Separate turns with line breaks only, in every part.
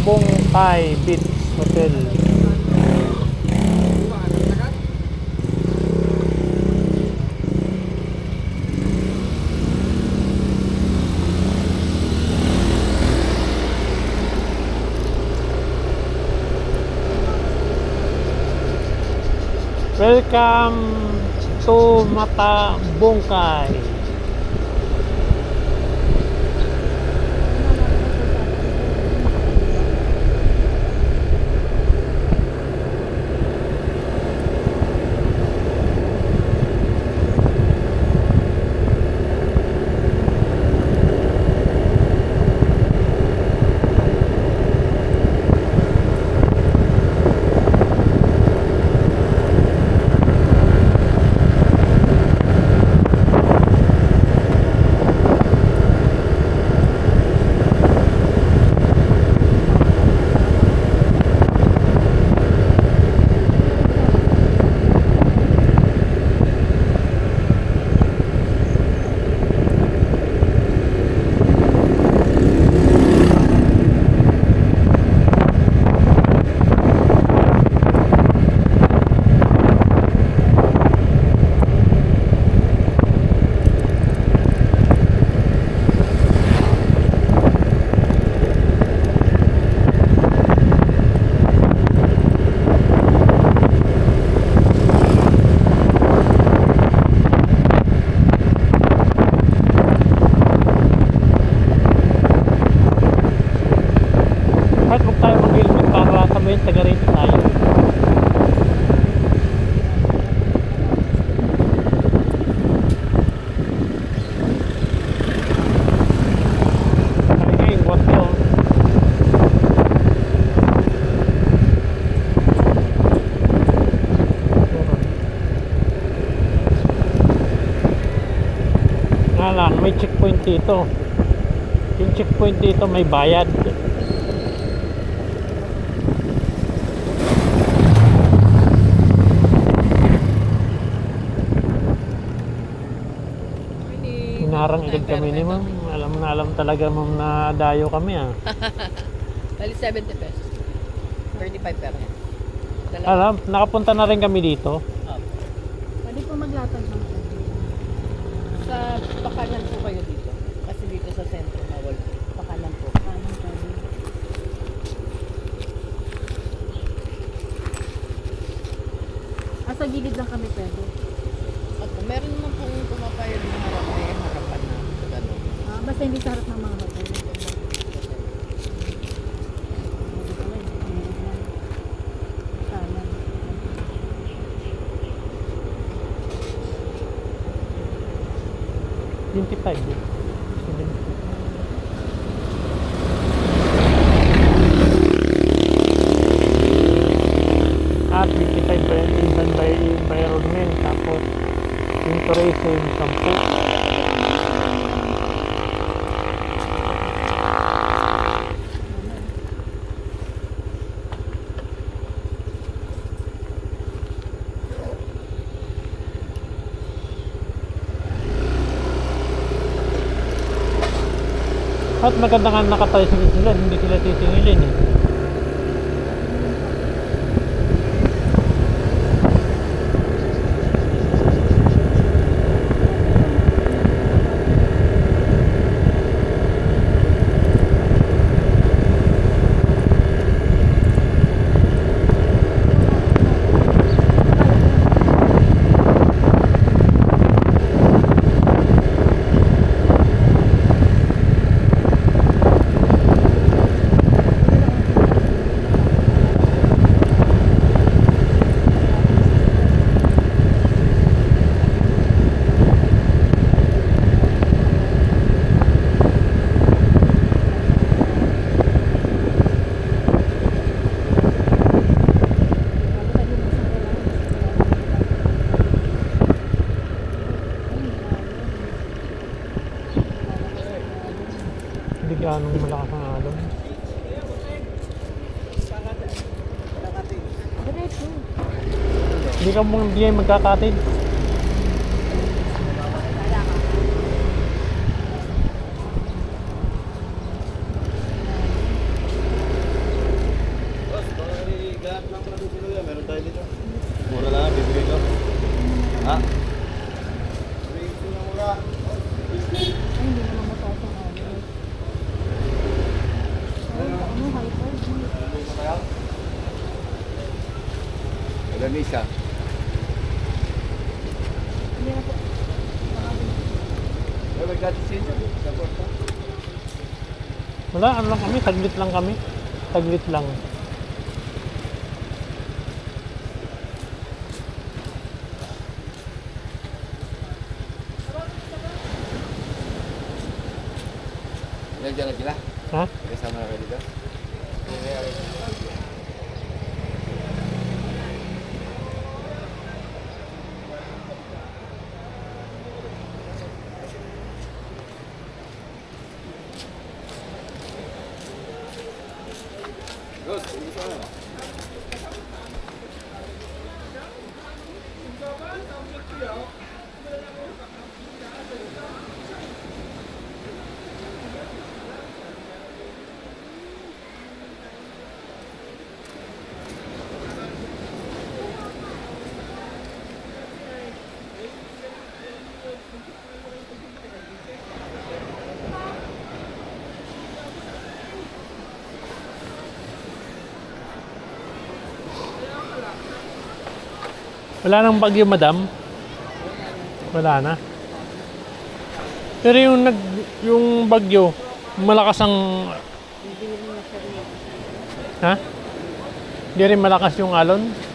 Bongkay Beach Hotel. Welcome to Mata Bongkay. Taga rito tayo. Ay, what yun? Nga lang, may checkpoint dito. Yung checkpoint dito may bayad. Hinarang agad kami ni ma'am. Alam na alam talaga ma'am na dayo kami ah.
Bali 70 pesos. 35 per head.
Alam, nakapunta na rin kami dito.
Pwede po maglatag ng
Sa pakanan po kayo dito. Kasi dito sa sentro bawal. Pakanan po.
kanan pwede. Sa gilid lang kami pwede.
At meron naman pong pumapayag na harap may harapan na gano'n.
Basta hindi sa harap ng mga hotel. Kanan.
25 eh. At 25 ba even by environment, tapos yung tourism 10. At maganda nga nakatricycle sila, hindi sila titingilin eh. Ganong malakas ang alon. Hindi ka mong biyay magkakatid.
Lamisa.
Hindi na po.
Ay, magkatisin dyan. Tapos pa.
Wala, ano lang kami, saglit lang kami. Saglit lang.
Nandiyan na sila.
Ha?
Kasama na kayo dito. Good.
Wala nang bagyo, madam? Wala na. Pero yung bagyo, malakas ang... Ha? Hindi rin malakas yung alon?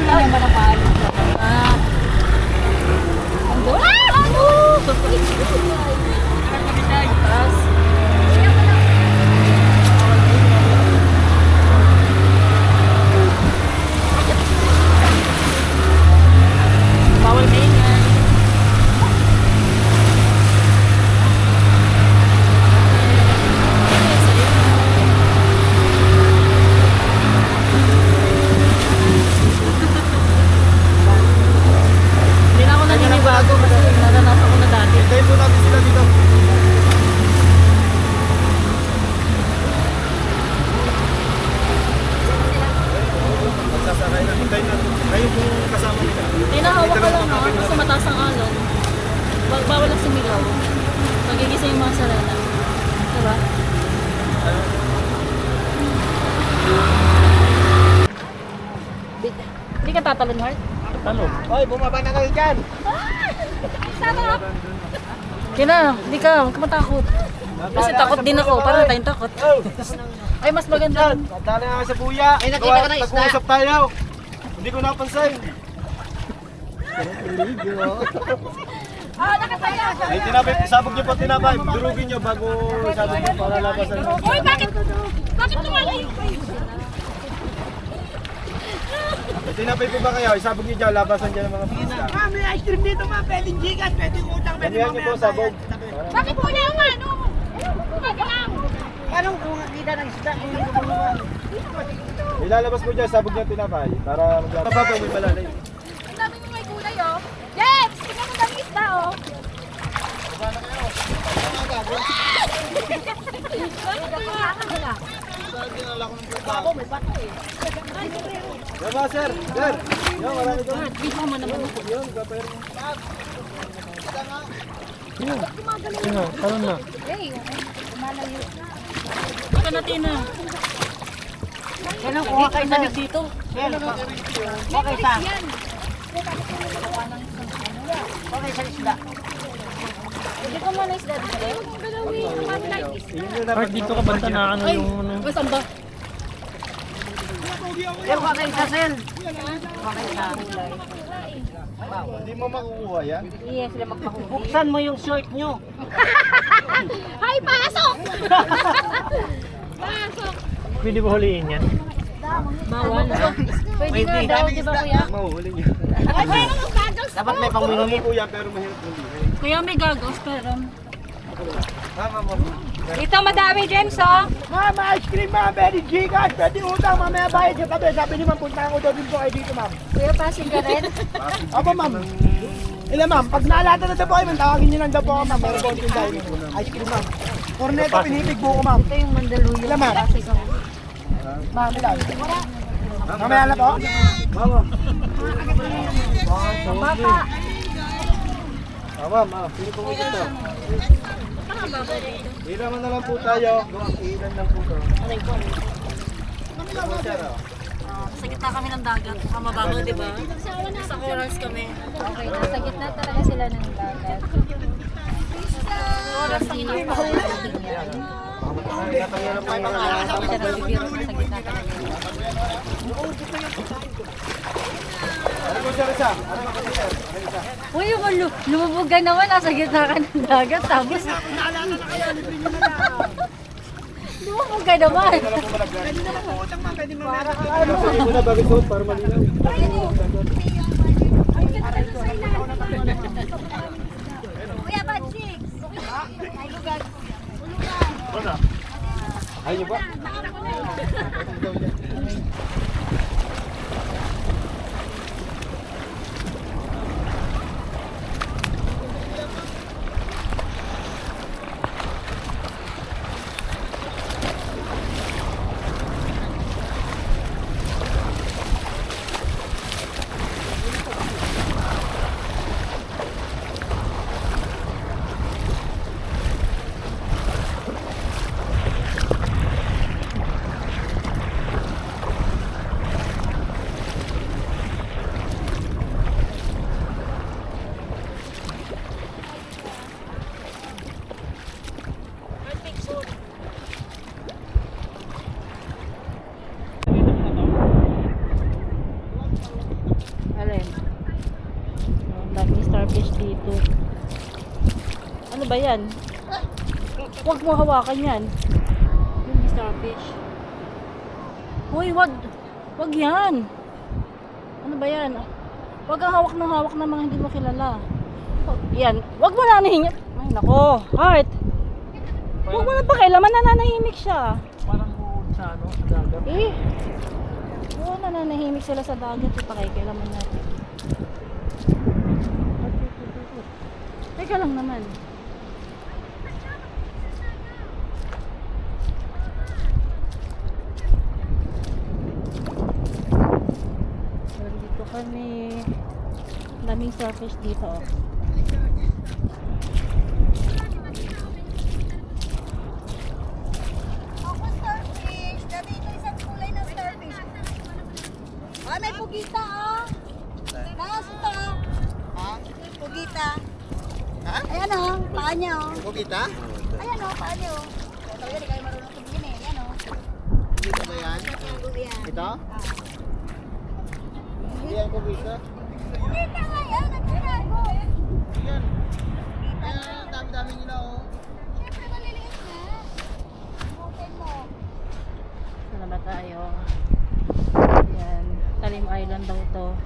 Ay, manapal. Ah. Ando? Ano? Tapos, bawal kayo nga. Hindi na ako naninibago kasi naranasan ko na dati.
Hintayin po natin sila dito. Magsasakay na. Hintayin natin. Kayo po kasama nila.
Tinahawak ko lang ha, kasi mataas ang alon. Bawal lang sumigaw. Magigising yung mga sarena. Diba? Hindi ka tatalon, Heart?
Ano?
Hoy, bumaba na kayo dyan.
Sana! Kina, hindi ka, huwag ka matakot. Kasi takot din ako, parang tayong takot. Ay, mas maganda.
Dali na sa buya. Ay, nakita ko na isda. Nag-uusap tayo. Hindi ko napansin. Ay, tinapay. Sabog niyo po tinapay. Durugin niyo bago sabog niyo para labasan.
Uy, bakit? Bakit lumalayo kayo?
May tinapay po ba kayo? Isabog niyo dyan. Labasan dyan ng mga pista.
Ma'am, may ice cream dito ma'am. Pwedeng gigas, pwedeng utang, pwedeng
Ganyan niyo po sabog.
Bakit po niya ang ano?
Anong kung nakita ng isda? Hindi ko ma'am.
Ilalabas mo dyan. Sabog niyo tinapay. Para maglabas. Papapaw may malalay.
Ang dami mo may kulay, oh. Yes! Tingnan mo dami isda, oh.
Diba, sir? Sir! Yo, marami doon.
Dito mo naman.
Yun, kapayro.
Sino? Karon na.
Hey, lumalayo. Ika na, Tina.
Yan ang kuha kayo sa
Dito.
kuha kayo sa. Okay sa isda.
Hindi ko muna isda dito.
Heart, dito ka banta na ano yung ano.
Saan ba?
Yan kuha kayo sa sel. Kuha kayo sa.
Hindi mo makukuha yan.
Yes, sila magpahuli.
Buksan mo yung short nyo.
Ay, pasok! Pasok!
Pwede ba huliin yan?
Bawal. Pwede nga daw, di ba kuya?
Mahuhuli niyo.
Ay, meron ng gagos.
Dapat may pangwingwing.
po yan, pero mahirap hulihin.
Kuya, may gagos, pero...
Tama mo.
Dito madami, James, oh.
Ma'am, ice cream ma'am. Pwedeng gigas, pwedeng utang. Mamaya bayad sa tabi. Sabi ni ma'am, punta ko daw din po kayo dito ma'am.
Kuya, passing ka rin.
Opo ma'am. Ilan ma'am, pag naalata na daw po kayo, tawagin nyo lang daw po ako ma'am. Meron po ang tindahan. Ice cream ma'am. Corneto, pinipig buko ma'am.
Ito yung Mandaluyong.
Ilan ma'am?
Classic, oh.
Ma'am, ilan? Mamaya na po.
Ma'am, pili po kayo dito. Hiraman na lang po tayo. Ilan lang po ito.
Sa gitna kami ng dagat. Ang mababaw, di ba? Sa corals kami.
Okay, nasa gitna talaga sila ng dagat.
Corals ang inakot.
Siya nagbibiro sa gitna talaga.
Ano po sir isa? Ano po sir?
Uy, lumubog ka naman, nasa gitna ka ng dagat, tapos... Lumubog ka naman.
Sige muna bago suot para malinaw.
Kuya Patsik!
Ayaw niyo pa?
Alin? Ang daming starfish dito. Ano ba yan? Huwag mo hawakan yan. Yung starfish. Uy, wag yan. Ano ba yan? Huwag kang hawak ng mga hindi mo kilala. Yan. Huwag mo nanahingit. Ay, nako. Heart. Huwag mo na pakialaman, nananahimik siya.
Parang uod sa ano, sa dagat.
Eh. Oo, nananahimik sila sa dagat. Pakikialaman natin. Teka lang naman. Dito kami. Daming starfish dito. Oh.
Ako starfish. Dati ito isang kulay ng starfish. Ah, may pugita ah. Nasa ito ah. Ha? Pugita. Ha? Ayan oh, paa niya oh.
Pugita?
Ayan oh, paa niya oh. Talaga di kayo marunong tumingin eh. Ayan oh.
Pugita ba yan?
Ayan.
Ito? Hindi yan pugita.
Pugita nga yan. Nagtirago.
Yan. Ang dami-dami nila oh.
Siyempre maliliit na. Bukin mo.
Saan na ba tayo? Yan. Talim Island daw to.